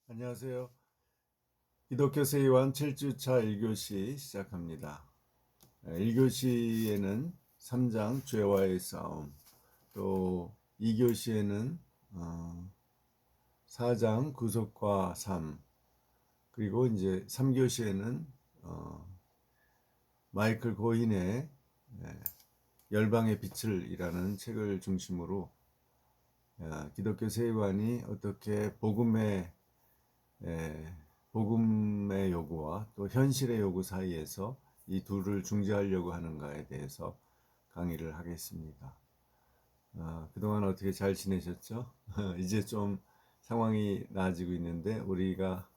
안녕하세요. 기독교 세이원 7주차 1교시 시작합니다. 1교시에는 3장 죄와의 싸움, 또 2교시에는 4장 구속과 삶, 그리고 이제 3교시에는 마이클 고인의 열방의 빛을 이라는 책을 중심으로 기독교 세이관이 어떻게 복음의 요구와 또 현실의 요구 사이에서 이 둘을 중재하려고 하는가에 대해서 강의를 하겠습니다. 그동안 어떻게 잘 지내셨죠? 이제 좀 상황이 나아지고 있는데 우리가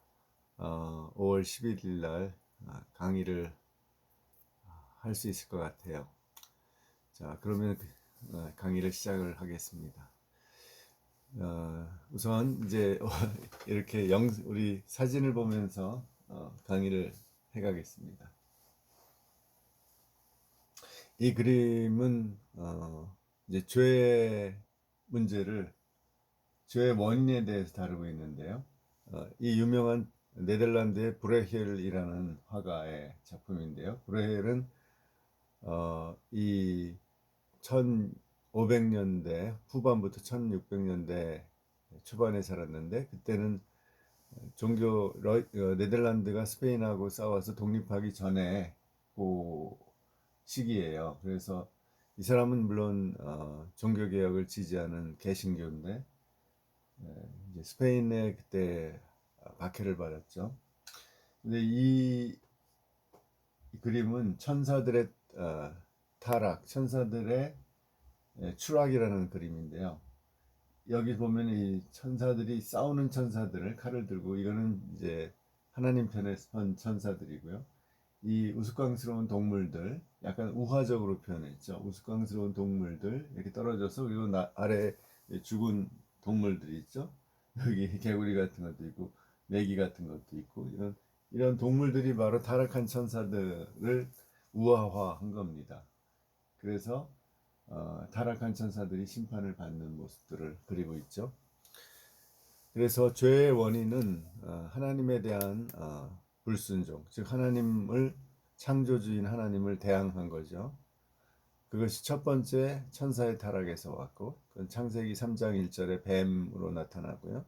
5월 11일 날 강의를 할 수 있을 것 같아요. 자, 그러면 강의를 시작을 하겠습니다. 우선 이제 이렇게 우리 사진을 보면서 강의를 해가겠습니다. 이 그림은 이제 죄의 문제를, 죄의 원인에 대해서 다루고 있는데요. 이 유명한 네덜란드의 브레헬이라는 화가의 작품인데요. 브레헬은 이 1500년대 후반부터 1600년대 초반에 살았는데, 그때는 네덜란드가 스페인하고 싸워서 독립하기 전에 그 시기예요. 그래서 이 사람은 물론 종교개혁을 지지하는 개신교인데 이제 스페인에 그때 박해를 받았죠. 근데 이 그림은 천사들의 타락, 천사들의 추락이라는 그림인데요. 여기 보면 이 천사들이 싸우는 천사들을 칼을 들고, 이거는 이제 하나님 편에 선 천사들이고요. 이 우스꽝스러운 동물들, 약간 우화적으로 표현했죠. 우스꽝스러운 동물들 이렇게 떨어져서, 그리고 아래 죽은 동물들이 있죠. 여기 개구리 같은 것도 있고 메기 같은 것도 있고, 이런 동물들이 바로 타락한 천사들을 우화화한 겁니다. 그래서 타락한 천사들이 심판을 받는 모습들을 그리고 있죠. 그래서 죄의 원인은 하나님에 대한 불순종, 즉 하나님을, 창조주인 하나님을 대항한 거죠. 그것이 첫 번째 천사의 타락에서 왔고, 그건 창세기 3장 1절에 뱀으로 나타나고요.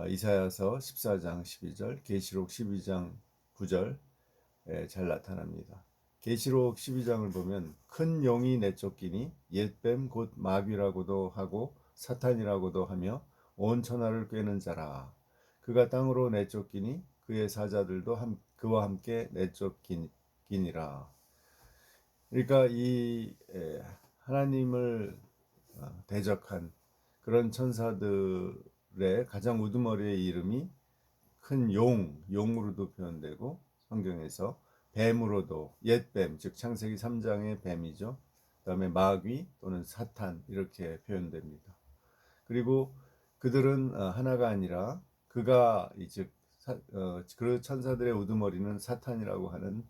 이사야서 14장 12절, 계시록 12장 9절에 잘 나타납니다. 계시록 12장을 보면 큰 용이 내쫓기니 옛뱀 곧 마귀라고도 하고 사탄이라고도 하며 온 천하를 꿰는 자라. 그가 땅으로 내쫓기니 그의 사자들도 그와 함께 내쫓기니라. 그러니까 이 하나님을 대적한 그런 천사들의 가장 우두머리의 이름이 큰 용으로도 표현되고, 성경에서 뱀으로도, 옛뱀, 즉 창세기 3장의 뱀이죠. 그 다음에 마귀 또는 사탄 이렇게 표현됩니다. 그리고 그들은 하나가 아니라 그가 즉 그 천사들의 우두머리는 사탄이라고 하는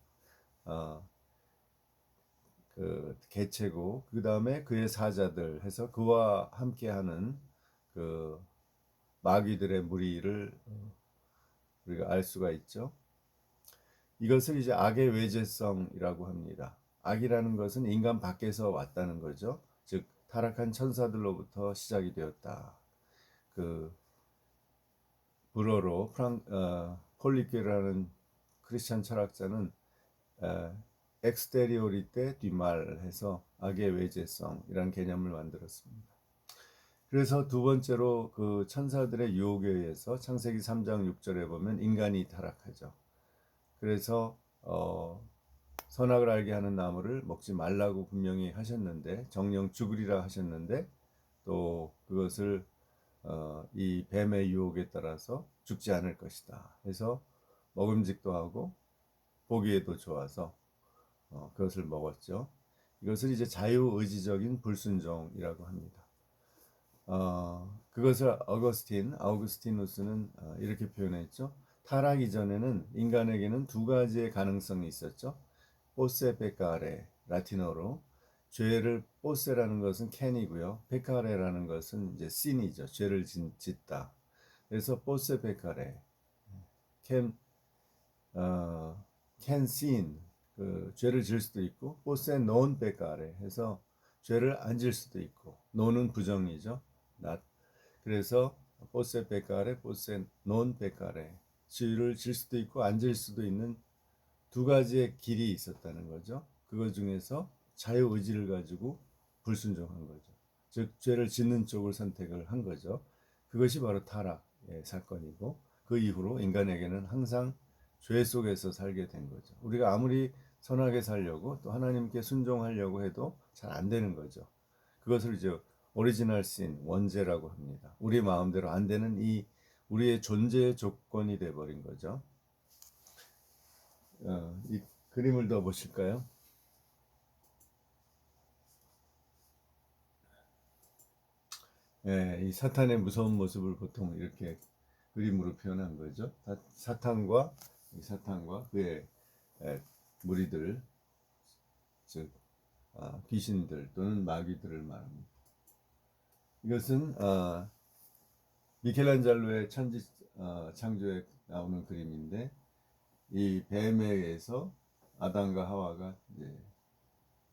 그 개체고, 그 다음에 그의 사자들 해서 그와 함께하는 그 마귀들의 무리를 우리가 알 수가 있죠. 이것을 이제 악의 외재성이라고 합니다. 악이라는 것은 인간 밖에서 왔다는 거죠. 즉 타락한 천사들로부터 시작이 되었다. 그 불어로 폴리케라는 크리스찬 철학자는 엑스테리오리테 뒤말 해서 악의 외재성이라는 개념을 만들었습니다. 그래서 두 번째로 그 천사들의 유혹에 의해서 창세기 3장 6절에 보면 인간이 타락하죠. 그래서 선악을 알게 하는 나무를 먹지 말라고 분명히 하셨는데, 정령 죽으리라 하셨는데, 또 그것을 이 뱀의 유혹에 따라서 죽지 않을 것이다 해서 먹음직도 하고 보기에도 좋아서 그것을 먹었죠. 이것을 이제 자유의지적인 불순종이라고 합니다. 그것을 아우구스티누스는 이렇게 표현했죠. 타락 이전에는 인간에게는 두 가지의 가능성이 있었죠. 포세 페카레, 라틴어로 죄를, 포세라는 것은 캔이고요, 페카레라는 것은 이제 신이죠, 죄를 짓다. 그래서 포세 페카레 can can sin 그 죄를 지을 수도 있고 포세 non peccare 해서 죄를 안 지을 수도 있고 no는 부정이죠. not. 그래서 포세 페카레 포세 non peccare 죄를 지을 수도 있고 안 지을 수도 있는 두 가지의 길이 있었다는 거죠. 그거 중에서 자유의지를 가지고 불순종한 거죠. 즉 죄를 짓는 쪽을 선택을 한 거죠. 그것이 바로 타락의 사건이고 그 이후로 인간에게는 항상 죄 속에서 살게 된 거죠. 우리가 아무리 선하게 살려고 또 하나님께 순종하려고 해도 잘 안 되는 거죠. 그것을 이제 오리지널 신, 원죄라고 합니다. 우리 마음대로 안 되는 이 우리의 존재의 조건이 돼버린 거죠. 이 그림을 더 보실까요? 이 사탄의 무서운 모습을 보통 이렇게 그림으로 표현한 거죠. 사탄과 그의 무리들, 즉 귀신들 또는 마귀들을 말합니다. 이것은 미켈란젤로의 천지 창조에 나오는 그림인데 이 뱀에 의해서 아담과 하와가 이제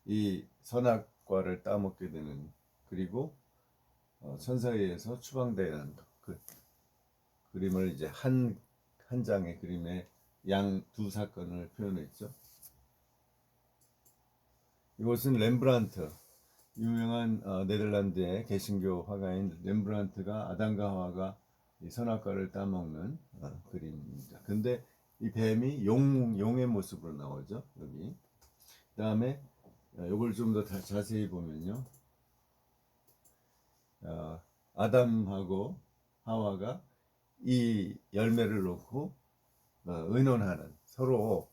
이 선악과를 따먹게 되는 그리고 천사에 의해서 추방되는 그 그림을 이제 한 장의 그림에 양 두 사건을 표현했죠. 이것은 렘브란트, 유명한 네덜란드의 개신교 화가인 렘브란트가 아담과 하와가 이 선악과를 따먹는 그림입니다. 근데 이 뱀이 용의 모습으로 나오죠. 여기. 그 다음에 이걸 좀 더 자세히 보면요. 아담하고 하와가 이 열매를 놓고 의논하는 서로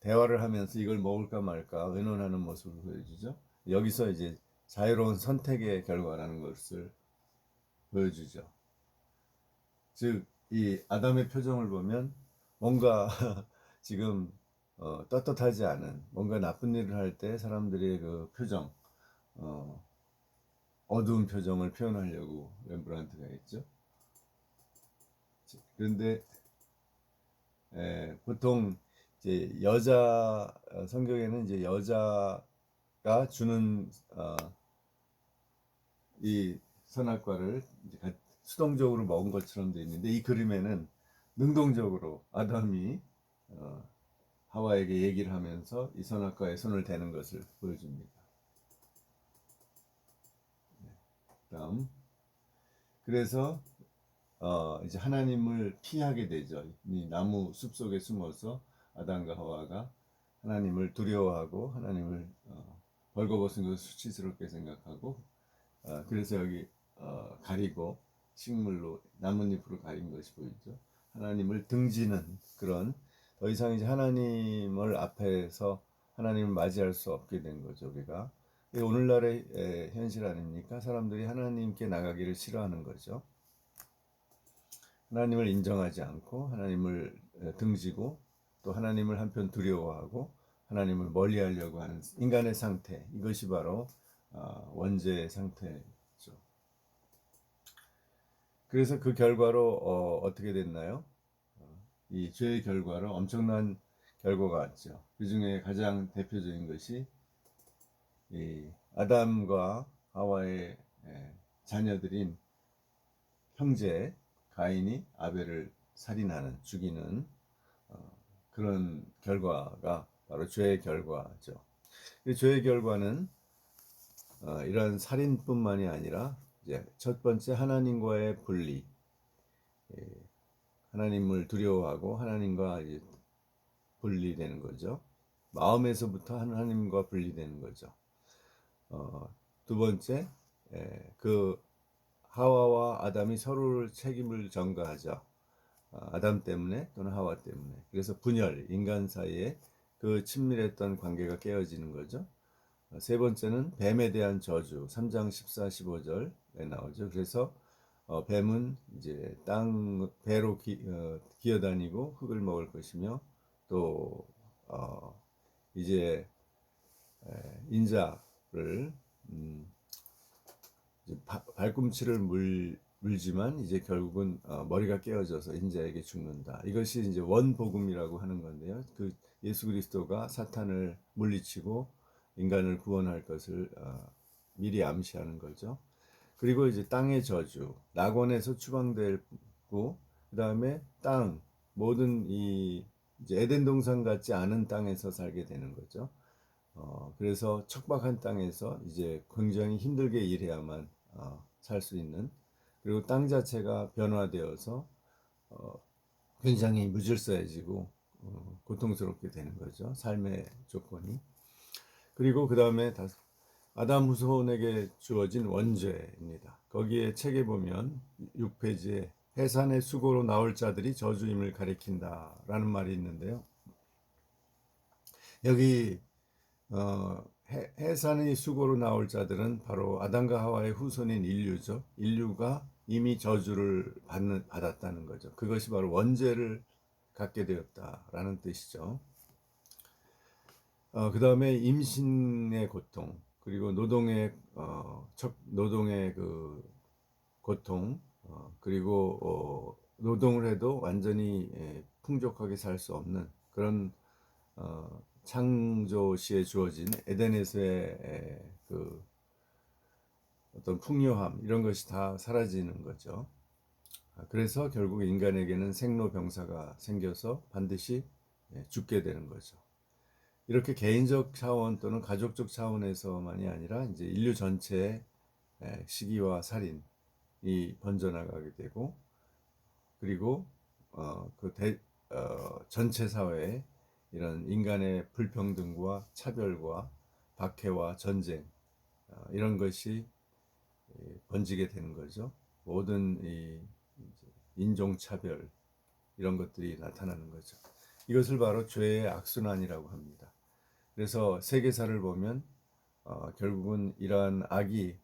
대화를 하면서 이걸 먹을까 말까 의논하는 모습을 보여주죠. 여기서 이제 자유로운 선택의 결과라는 것을 보여주죠. 즉 이 아담의 표정을 보면 뭔가 지금 떳떳하지 않은 뭔가 나쁜 일을 할 때 사람들의 그 표정 어두운 표정을 표현하려고 렘브란트가 했죠. 그런데 보통 이제 여자 성경에는 이제 여자가 주는 이 선악과를 이제 수동적으로 먹은 것처럼 되어 있는데 이 그림에는 능동적으로 아담이 하와에게 얘기를 하면서 이 선악과에 손을 대는 것을 보여줍니다. 다음 그래서 이제 하나님을 피하게 되죠. 이 나무 숲 속에 숨어서 아담과 하와가 하나님을 두려워하고 하나님을 벌거벗은 것을 수치스럽게 생각하고 그래서 여기 가리고 식물로 나뭇잎으로 가린 것이 보이죠. 하나님을 등지는 그런 더 이상 이제 하나님을 앞에서 하나님을 맞이할 수 없게 된 거죠. 우리가 오늘날의 현실 아닙니까? 사람들이 하나님께 나가기를 싫어하는 거죠. 하나님을 인정하지 않고 하나님을 등지고 또 하나님을 한편 두려워하고 하나님을 멀리하려고 하는 인간의 상태, 이것이 바로 원죄의 상태죠. 그래서 그 결과로 어떻게 됐나요? 이 죄의 결과로 엄청난 결과가 왔죠. 그 중에 가장 대표적인 것이 이 아담과 하와의 자녀들인 형제 가인이 아벨을 살인하는 죽이는 그런 결과가 바로 죄의 결과죠. 이 죄의 결과는 이런 살인뿐만이 아니라 이제 첫 번째 하나님과의 분리, 하나님을 두려워하고 하나님과 이제 분리되는 거죠. 마음에서부터 하나님과 분리되는 거죠. 두 번째, 그 하와와 아담이 서로를 책임을 전가하죠. 아담 때문에 또는 하와 때문에. 그래서 분열, 인간 사이에 그 친밀했던 관계가 깨어지는 거죠. 세 번째는 뱀에 대한 저주, 3장 14, 15절에 나오죠. 그래서 뱀은 이제 배로 기어다니고 흙을 먹을 것이며 또 이제 인자를 이제 발꿈치를 물 물지만 이제 결국은 머리가 깨어져서 인자에게 죽는다. 이것이 이제 원복음이라고 하는 건데요. 그 예수 그리스도가 사탄을 물리치고 인간을 구원할 것을 미리 암시하는 거죠. 그리고 이제 땅의 저주, 낙원에서 추방되고, 그 다음에 땅, 모든 이 이제 에덴 동산 같지 않은 땅에서 살게 되는 거죠. 그래서 척박한 땅에서 이제 굉장히 힘들게 일해야만 살 수 있는, 그리고 땅 자체가 변화되어서 굉장히 무질서해지고 고통스럽게 되는 거죠. 삶의 조건이. 그리고 그 다음에 아담 후손에게 주어진 원죄입니다. 거기에 책에 보면 6페이지에 해산의 수고로 나올 자들이 저주임을 가리킨다라는 말이 있는데요. 여기 해산의 수고로 나올 자들은 바로 아담과 하와의 후손인 인류죠. 인류가 이미 저주를 받았다는 거죠. 그것이 바로 원죄를 갖게 되었다라는 뜻이죠. 그 다음에 임신의 고통, 그리고 노동의 그 고통, 그리고 노동을 해도 완전히 풍족하게 살 수 없는 그런 창조시에 주어진 에덴에서의 그 어떤 풍요함, 이런 것이 다 사라지는 거죠. 그래서 결국 인간에게는 생로병사가 생겨서 반드시 죽게 되는 거죠. 이렇게 개인적 차원 또는 가족적 차원에서만이 아니라 이제 인류 전체의 시기와 살인이 번져나가게 되고, 그리고 전체 사회에 이런 인간의 불평등과 차별과 박해와 전쟁, 이런 것이 번지게 되는 거죠. 모든 이 인종차별, 이런 것들이 나타나는 거죠. 이것을 바로 죄의 악순환이라고 합니다. 그래서 세계사를 보면 결국은 이러한 악이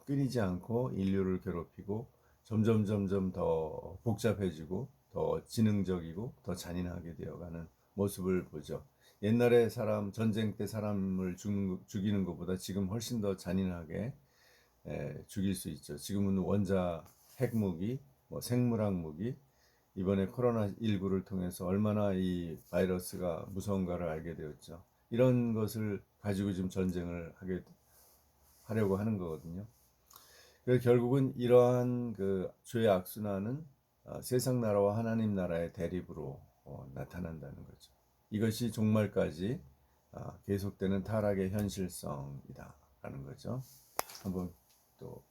끊이지 않고 인류를 괴롭히고 점점 더 복잡해지고 더 지능적이고 더 잔인하게 되어가는 모습을 보죠. 옛날에 전쟁 때 사람을 죽이는 것보다 지금 훨씬 더 잔인하게 죽일 수 있죠. 지금은 원자 핵무기, 생물학 무기, 이번에 코로나19를 통해서 얼마나 이 바이러스가 무서운가를 알게 되었죠. 이런 것을 가지고 지금 전쟁을 하려고 하는 거거든요. 그래서 결국은 이러한 그 죄의 악순환은 세상 나라와 하나님 나라의 대립으로 나타난다는 거죠. 이것이 종말까지 계속되는 타락의 현실성이다라는 거죠. 한번 또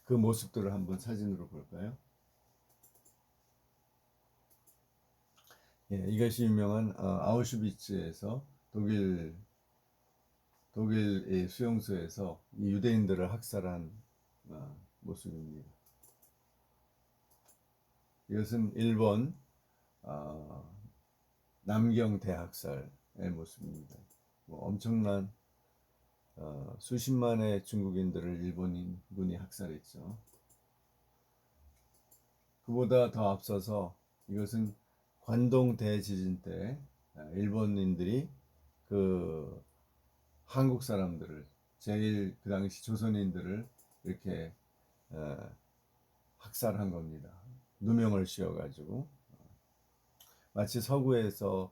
그 모습들을 한번 사진으로 볼까요? 예, 이것이 유명한 아우슈비츠에서 독일 수용소에서 이 유대인들을 학살한 모습입니다. 이것은 일본 남경 대학살의 모습입니다. 엄청난 수십만의 중국인들을 일본군이 학살했죠. 그보다 더 앞서서 이것은 관동 대지진 때 일본인들이 그 한국 사람들을, 제일 그 당시 조선인들을 이렇게 학살한 겁니다. 누명을 씌워가지고. 마치 서구에서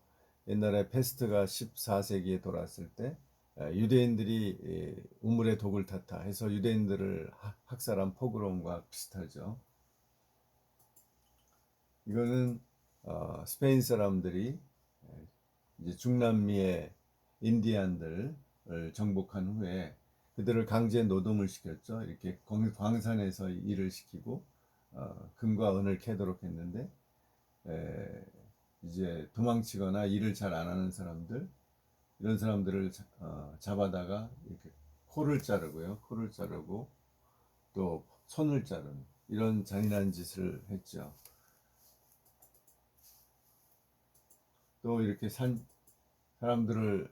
옛날에 페스트가 14세기에 돌았을 때 유대인들이 우물에 독을 탔다 해서 유대인들을 학살한 포그롬과 비슷하죠. 이거는 스페인 사람들이 이제 중남미의 인디안들을 정복한 후에 그들을 강제 노동을 시켰죠. 이렇게 광산에서 일을 시키고 금과 은을 캐도록 했는데 이제 도망치거나 일을 잘 안 하는 사람들, 이런 사람들을 잡아다가 이렇게 코를 자르고 또 손을 자르는 이런 잔인한 짓을 했죠. 또 이렇게 사람들을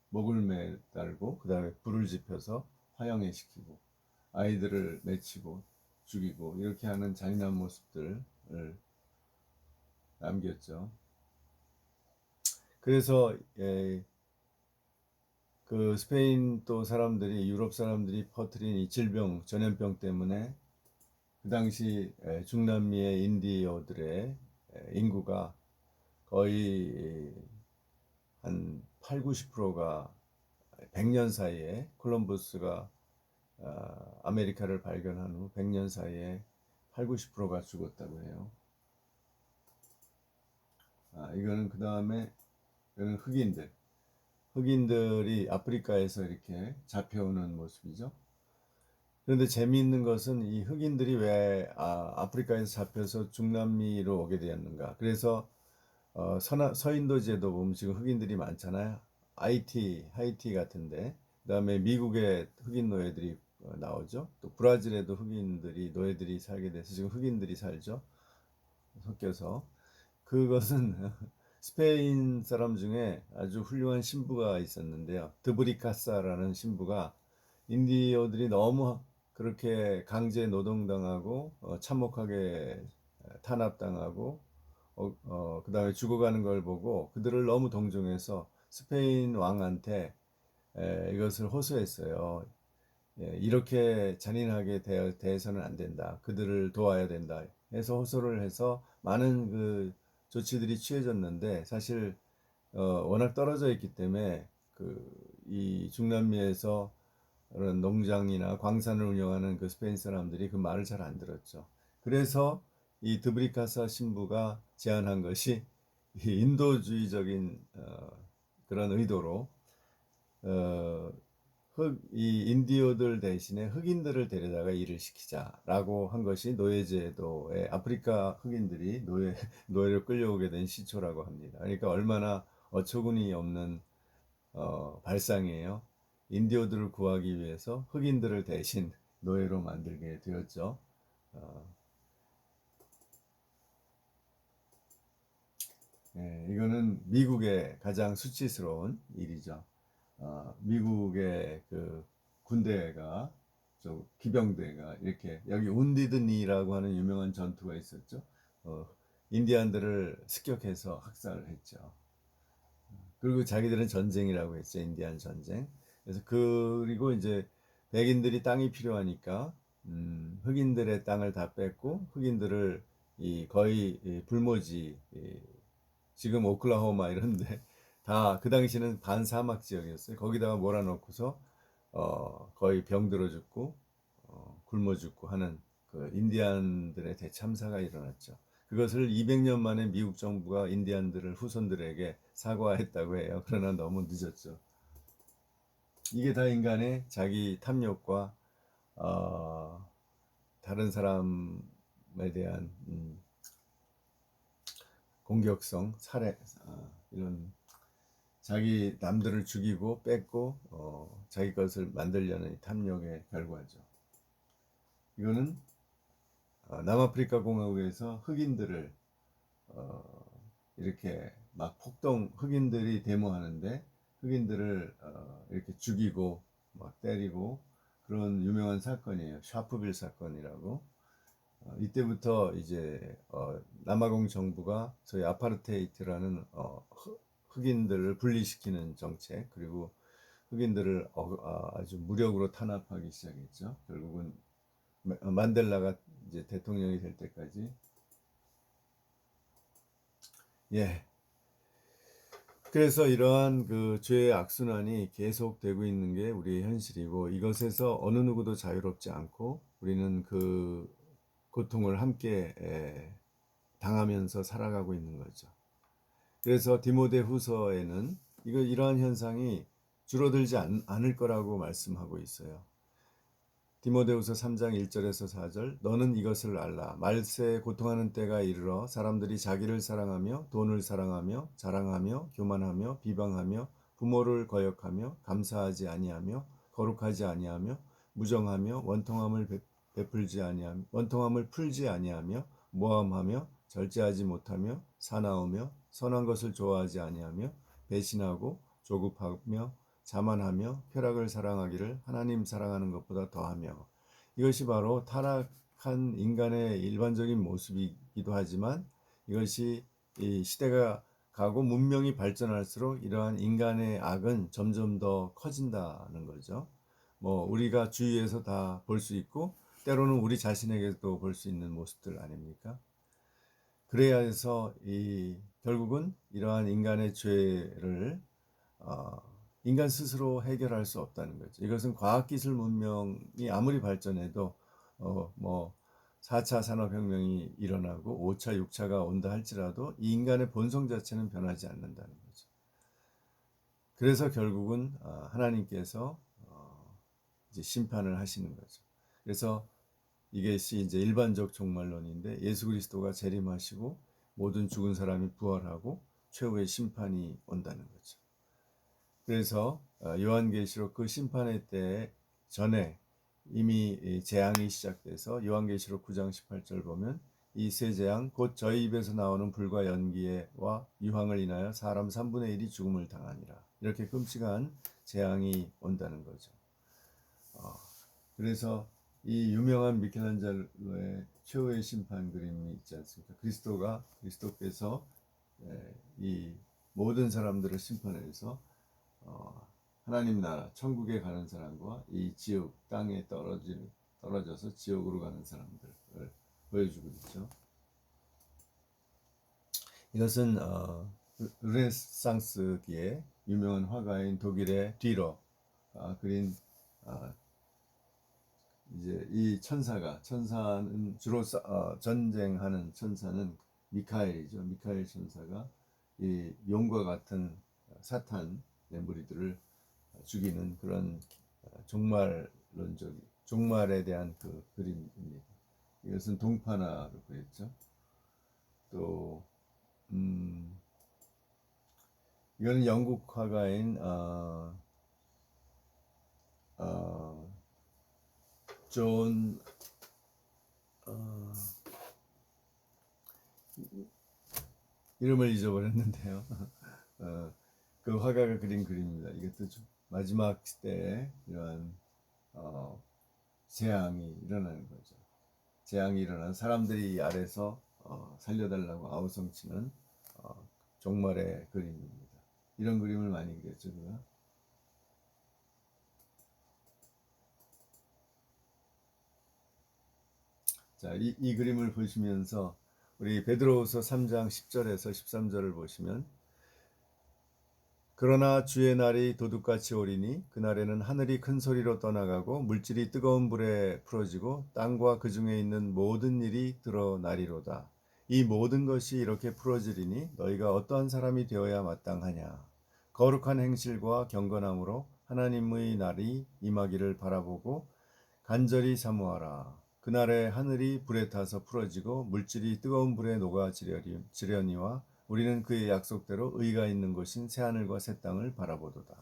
목을 매달고 그 다음에 불을 지펴서 화형에 시키고 아이들을 맺히고 죽이고 이렇게 하는 잔인한 모습들을 남겼죠. 그래서 그 스페인 또 사람들이, 유럽 사람들이 퍼뜨린 이 질병, 전염병 때문에 그 당시 중남미의 인디어들의 인구가 거의 한 8, 90%가 100년 사이에 콜럼버스가 아메리카를 발견한 후 100년 사이에 8, 90%가 죽었다고 해요. 이거는 그 다음에 이거는 흑인들이 아프리카에서 이렇게 잡혀오는 모습이죠. 그런데 재미있는 것은 이 흑인들이 왜 아프리카에서 잡혀서 중남미로 오게 되었는가. 그래서 서인도 제도 보면 지금 흑인들이 많잖아요. 하이티 같은데. 그다음에 미국의 흑인 노예들이 나오죠. 또 브라질에도 노예들이 살게 돼서 지금 흑인들이 살죠. 섞여서. 그것은 스페인 사람 중에 아주 훌륭한 신부가 있었는데요. 드브리카사라는 신부가 인디어들이 너무 그렇게 강제 노동당하고 참혹하게 탄압당하고 그 다음에 죽어가는 걸 보고 그들을 너무 동정해서 스페인 왕한테 이것을 호소했어요. 이렇게 잔인하게 대해서는 안 된다. 그들을 도와야 된다. 해서 호소를 해서 많은 그 조치들이 취해졌는데 사실 워낙 떨어져 있기 때문에 이 중남미에서 그런 농장이나 광산을 운영하는 그 스페인 사람들이 그 말을 잘 안 들었죠. 그래서 이 드브리카사 신부가 제안한 것이 이 인도주의적인 그런 의도로 어, 이 인디오들 대신에 흑인들을 데려다가 일을 시키자라고 한 것이 노예제도에 아프리카 흑인들이 노예로 끌려오게 된 시초라고 합니다. 그러니까 얼마나 어처구니 없는 발상이에요. 인디오들을 구하기 위해서 흑인들을 대신 노예로 만들게 되었죠. 이거는 미국의 가장 수치스러운 일이죠. 미국의 그 군대가 기병대가 이렇게 여기 운디드니라고 하는 유명한 전투가 있었죠. 인디안들을 습격해서 학살을 했죠. 그리고 자기들은 전쟁이라고 했죠. 인디안 전쟁. 그래서 그리고 이제 백인들이 땅이 필요하니까 흑인들의 땅을 다 뺏고 흑인들을 거의 불모지 지금 오클라호마 이런데 다 그 당시는 반사막 지역이었어요. 거기다가 몰아넣고서 거의 병들어 죽고 굶어 죽고 하는 그 인디안들의 대참사가 일어났죠. 그것을 200년 만에 미국 정부가 인디안들을 후손들에게 사과했다고 해요. 그러나 너무 늦었죠. 이게 다 인간의 자기 탐욕과 다른 사람에 대한 공격성, 살해, 이런 자기 남들을 죽이고 뺏고 자기 것을 만들려는 탐욕의 결과죠. 이거는 남아프리카 공화국에서 흑인들을 이렇게 막 흑인들이 데모하는데 흑인들을 이렇게 죽이고 막 때리고 그런 유명한 사건이에요. 샤프빌 사건이라고. 이때부터 이제 남아공 정부가 저희 아파르테이트라는 흑인들을 분리시키는 정책 그리고 흑인들을 아주 무력으로 탄압하기 시작했죠. 결국은 만델라가 이제 대통령이 될 때까지. 예. 그래서 이러한 그 죄의 악순환이 계속되고 있는 게 우리의 현실이고 이것에서 어느 누구도 자유롭지 않고 우리는 그 고통을 함께 당하면서 살아가고 있는 거죠. 그래서 디모데 후서에는 이러한 현상이 줄어들지 않을 거라고 말씀하고 있어요. 디모데후서 3장 1절에서 4절 너는 이것을 알라 말세에 고통하는 때가 이르러 사람들이 자기를 사랑하며 돈을 사랑하며 자랑하며 교만하며 비방하며 부모를 거역하며 감사하지 아니하며 거룩하지 아니하며 무정하며 원통함을 풀지 아니하며 모함하며 절제하지 못하며 사나우며 선한 것을 좋아하지 아니하며 배신하고 조급하며 자만하며 쾌락을 사랑하기를 하나님 사랑하는 것보다 더하며 이것이 바로 타락한 인간의 일반적인 모습이기도 하지만 이것이 이 시대가 가고 문명이 발전할수록 이러한 인간의 악은 점점 더 커진다는 거죠. 뭐 우리가 주위에서 다 볼 수 있고 때로는 우리 자신에게도 볼 수 있는 모습들 아닙니까? 그래야 해서 결국은 이러한 인간의 죄를 어, 인간 스스로 해결할 수 없다는 거죠. 이것은 과학기술 문명이 아무리 발전해도 뭐 4차 산업혁명이 일어나고 5차, 6차가 온다 할지라도 이 인간의 본성 자체는 변하지 않는다는 거죠. 그래서 결국은 하나님께서 이제 심판을 하시는 거죠. 그래서 이것이 이제 일반적 종말론인데 예수 그리스도가 재림하시고 모든 죽은 사람이 부활하고 최후의 심판이 온다는 거죠. 그래서 요한계시록 그 심판의 때 전에 이미 재앙이 시작돼서 요한계시록 9장 18절 보면 이 세 재앙 곧 저희 입에서 나오는 불과 연기와 유황을 인하여 사람 3분의 1이 죽음을 당하니라. 이렇게 끔찍한 재앙이 온다는 거죠. 그래서 이 유명한 미켈란젤로의 최후의 심판 그림이 있지 않습니까? 그리스도께서 이 모든 사람들을 심판해서 하나님 나라 천국에 가는 사람과 이 지옥 땅에 떨어져서 지옥으로 가는 사람들을 보여주고 있죠. 이것은 르네상스기의 유명한 화가인 독일의 뒤러 그린 이제 이 천사는 주로 전쟁하는 천사는 미카엘이죠. 미카엘 천사가 이 용과 같은 사탄의 무리들을 죽이는 그런 종말에 대한 그 그림입니다. 이것은 동파나로 그랬죠. 또 이거는 영국 화가인 존 이름을 잊어버렸는데요. 그 화가가 그린 그림입니다. 이것도 좀 마지막 때에 이러한 재앙이 일어나는 거죠. 재앙이 일어난 사람들이 아래서 살려달라고 아우성치는 종말의 그림입니다. 이런 그림을 많이 그렸죠. 그가. 자, 이 그림을 보시면서 우리 베드로후서 3장 10절에서 13절을 보시면 그러나 주의 날이 도둑같이 오리니 그날에는 하늘이 큰 소리로 떠나가고 물질이 뜨거운 불에 풀어지고 땅과 그 중에 있는 모든 일이 드러나리로다. 이 모든 것이 이렇게 풀어지리니 너희가 어떠한 사람이 되어야 마땅하냐. 거룩한 행실과 경건함으로 하나님의 날이 임하기를 바라보고 간절히 사모하라. 그날에 하늘이 불에 타서 풀어지고 물질이 뜨거운 불에 녹아지려니와 우리는 그의 약속대로 의가 있는 곳인 새하늘과 새 땅을 바라보도다.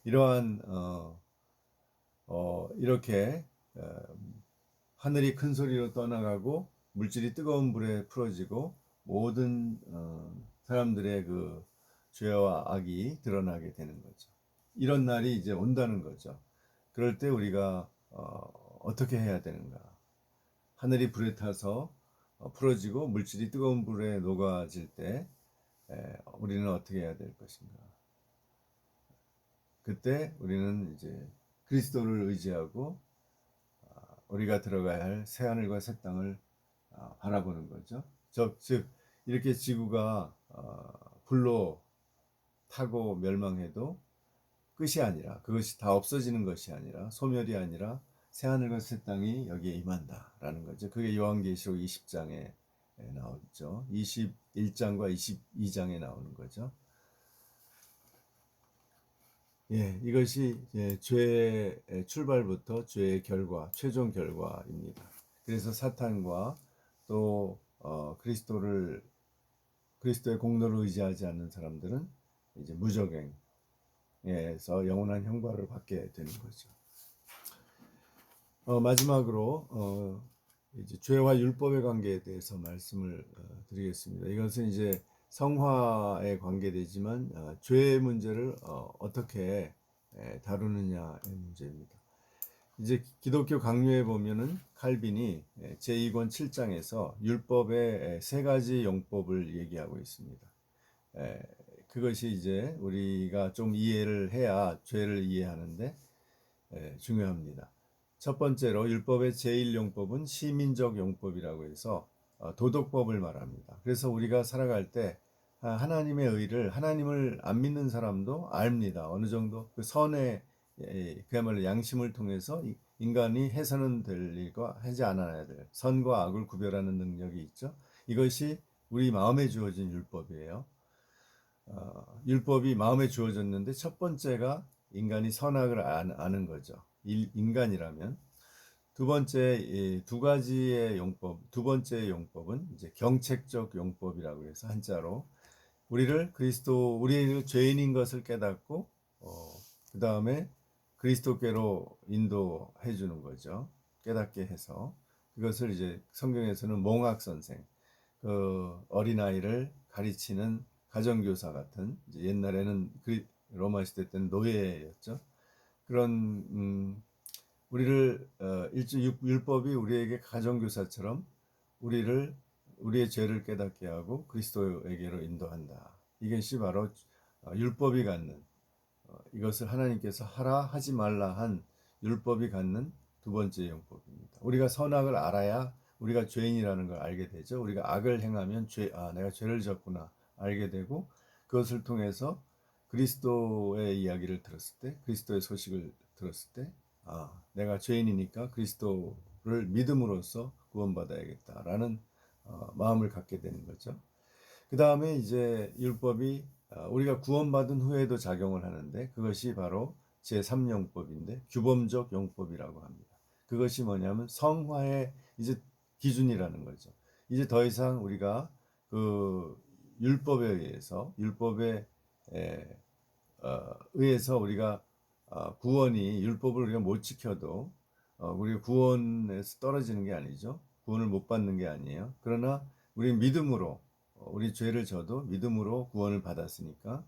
이러한 이렇게 하늘이 큰 소리로 떠나가고 물질이 뜨거운 불에 풀어지고 모든 사람들의 그 죄와 악이 드러나게 되는 거죠. 이런 날이 이제 온다는 거죠. 그럴 때 우리가 어떻게 해야 되는가? 하늘이 불에 타서 풀어지고 물질이 뜨거운 불에 녹아질 때 우리는 어떻게 해야 될 것인가? 그때 우리는 이제 그리스도를 의지하고 우리가 들어가야 할 새하늘과 새 땅을 바라보는 거죠. 즉 이렇게 지구가 불로 타고 멸망해도 끝이 아니라 그것이 다 없어지는 것이 아니라 소멸이 아니라 새하늘과 새 땅이 여기에 임한다라는 거죠. 그게 요한계시록 20장에 나오죠. 21장과 22장에 나오는 거죠. 예, 이것이 죄의 출발부터 죄의 결과, 최종 결과입니다. 그래서 사탄과 또 그리스도의 공로를 의지하지 않는 사람들은 이제 무적행에서 영원한 형벌을 받게 되는 거죠. 마지막으로 이제 죄와 율법의 관계에 대해서 말씀을 드리겠습니다. 이것은 이제 성화에 관계되지만 죄의 문제를 어떻게 다루느냐의 문제입니다. 이제 기독교 강요에 보면은 칼빈이 제2권 7장에서 율법의 세 가지 용법을 얘기하고 있습니다. 그것이 이제 우리가 좀 이해를 해야 죄를 이해하는데 중요합니다. 첫 번째로 율법의 제1용법은 시민적 용법이라고 해서 도덕법을 말합니다. 그래서 우리가 살아갈 때 하나님의 의를 하나님을 안 믿는 사람도 압니다. 어느 정도 그 선의 그야말로 양심을 통해서 인간이 해서는 될 일과 하지 않아야 될 선과 악을 구별하는 능력이 있죠. 이것이 우리 마음에 주어진 율법이에요. 율법이 마음에 주어졌는데 첫 번째가 인간이 선악을 아는 거죠. 인간이라면. 두 번째, 두 가지의 용법, 두 번째 용법은 이제 경책적 용법이라고 해서 한자로 우리를 죄인인 것을 깨닫고, 그 다음에 그리스도께로 인도해 주는 거죠. 깨닫게 해서. 그것을 이제 성경에서는 몽학 선생, 그 어린아이를 가르치는 가정교사 같은, 이제 옛날에는 로마 시대 때는 노예였죠. 그런, 우리를 율법이 우리에게 가정교사처럼 우리의 죄를 깨닫게 하고 그리스도에게로 인도한다. 이것이 바로 율법이 갖는 이것을 하나님께서 하라 하지 말라 한 율법이 갖는 두 번째 용법입니다. 우리가 선악을 알아야 우리가 죄인이라는 걸 알게 되죠. 우리가 악을 행하면 내가 죄를 졌구나 알게 되고 그것을 통해서 그리스도의 이야기를 들었을 때, 그리스도의 소식을 들었을 때, 내가 죄인이니까 그리스도를 믿음으로써 구원받아야겠다라는 마음을 갖게 되는 거죠. 그 다음에 이제 율법이 우리가 구원받은 후에도 작용을 하는데 그것이 바로 제3용법인데 규범적 용법이라고 합니다. 그것이 뭐냐면 성화의 이제 기준이라는 거죠. 이제 더 이상 우리가 그 율법에 의해서 우리가 구원이 율법을 우리가 못 지켜도 우리가 구원에서 떨어지는 게 아니죠. 구원을 못 받는 게 아니에요. 그러나 우리 믿음으로 우리 죄를 져도 믿음으로 구원을 받았으니까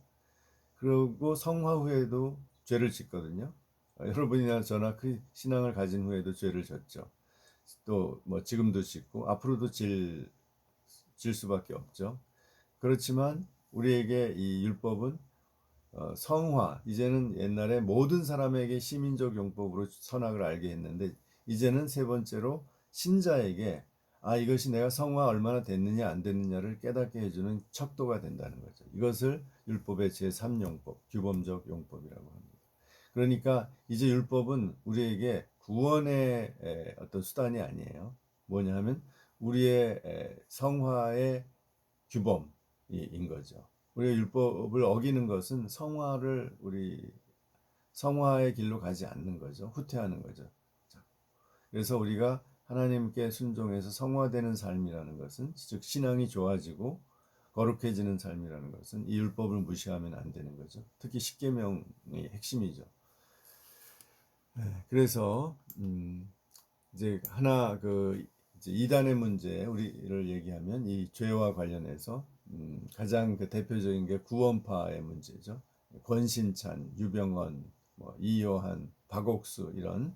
그리고 성화 후에도 죄를 짓거든요. 여러분이나 저나 그 신앙을 가진 후에도 죄를 졌죠. 또 뭐 지금도 짓고 앞으로도 질 수밖에 없죠. 그렇지만 우리에게 이 율법은 성화, 이제는 옛날에 모든 사람에게 시민적 용법으로 선악을 알게 했는데 이제는 세 번째로 신자에게 이것이 내가 성화 얼마나 됐느냐 안 됐느냐를 깨닫게 해주는 척도가 된다는 거죠. 이것을 율법의 제3용법, 규범적 용법이라고 합니다. 그러니까 이제 율법은 우리에게 구원의 어떤 수단이 아니에요. 뭐냐 하면 우리의 성화의 규범인 거죠. 우리가 율법을 어기는 것은 성화의 길로 가지 않는 거죠. 후퇴하는 거죠. 그래서 우리가 하나님께 순종해서 성화되는 삶이라는 것은 즉 신앙이 좋아지고 거룩해지는 삶이라는 것은 이 율법을 무시하면 안 되는 거죠. 특히 십계명의 핵심이죠. 그래서 이제 이제 이단의 문제 우리를 얘기하면 이 죄와 관련해서 가장 그 대표적인 게 구원파의 문제죠. 권신찬, 유병언, 이요한, 박옥수 이런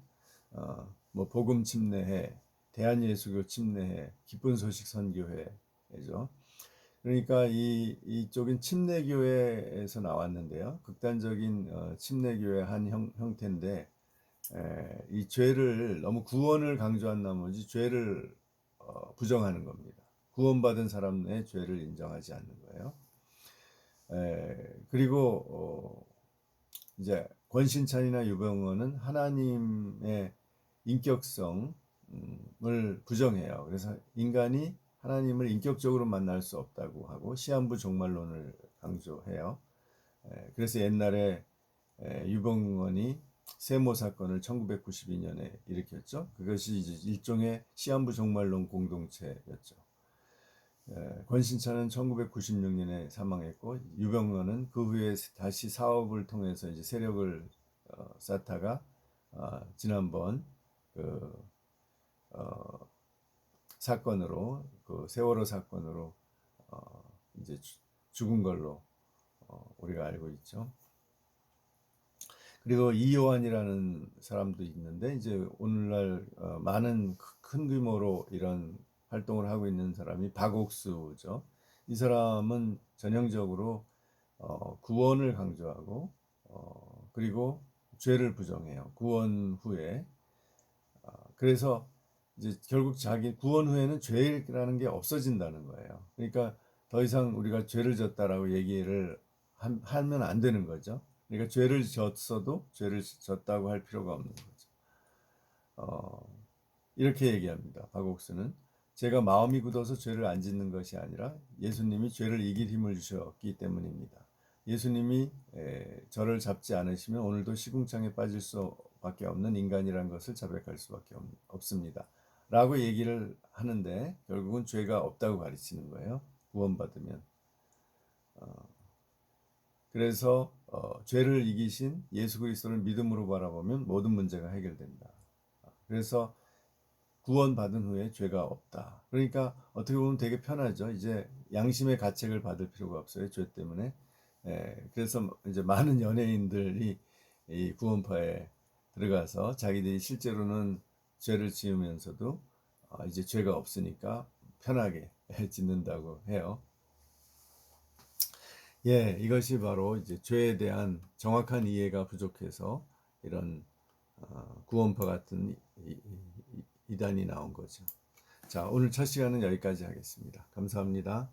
뭐 복음 침례회, 대한예수교 침례회, 기쁜 소식 선교회죠. 그러니까 이쪽인 침례교회에서 나왔는데요. 극단적인 침례교회 한 형태인데 이 죄를 너무 구원을 강조한 나머지 죄를 부정하는 겁니다. 구원받은 사람의 죄를 인정하지 않는 거예요. 그리고 이제 권신찬이나 유병헌은 하나님의 인격성을 부정해요. 그래서 인간이 하나님을 인격적으로 만날 수 없다고 하고 시한부 종말론을 강조해요. 그래서 옛날에 유병헌이 세모 사건을 1992년에 일으켰죠. 그것이 이제 일종의 시한부 종말론 공동체였죠. 권신찬은 1996년에 사망했고 유병헌은 그 후에 다시 사업을 통해서 이제 세력을 쌓다가 지난번 그 사건으로 그 세월호 사건으로 이제 죽은 걸로 우리가 알고 있죠. 그리고 이요한이라는 사람도 있는데 이제 오늘날 많은 큰 규모로 이런 활동을 하고 있는 사람이 박옥수죠. 이 사람은 전형적으로 구원을 강조하고 그리고 죄를 부정해요. 구원 후에 그래서 이제 결국 자기 구원 후에는 죄라는 게 없어진다는 거예요. 그러니까 더 이상 우리가 죄를 졌다라고 얘기를 하면 안 되는 거죠. 그러니까 죄를 졌어도 죄를 졌다고 할 필요가 없는 거죠. 이렇게 얘기합니다. 박옥수는 제가 마음이 굳어서 죄를 안 짓는 것이 아니라 예수님이 죄를 이길 힘을 주셨기 때문입니다. 예수님이 저를 잡지 않으시면 오늘도 시궁창에 빠질 수밖에 없는 인간이라는 것을 자백할 수밖에 없습니다. 라고 얘기를 하는데 결국은 죄가 없다고 가르치는 거예요. 구원받으면. 그래서 죄를 이기신 예수 그리스도를 믿음으로 바라보면 모든 문제가 해결된다. 그래서 구원받은 후에 죄가 없다. 그러니까 어떻게 보면 되게 편하죠. 이제 양심의 가책을 받을 필요가 없어요. 죄 때문에. 그래서 이제 많은 연예인들이 이 구원파에 들어가서 자기들이 실제로는 죄를 지으면서도 이제 죄가 없으니까 편하게 짓는다고 해요. 예, 이것이 바로 이제 죄에 대한 정확한 이해가 부족해서 이런 구원파 같은 이단이 나온 거죠. 자, 오늘 첫 시간은 여기까지 하겠습니다. 감사합니다.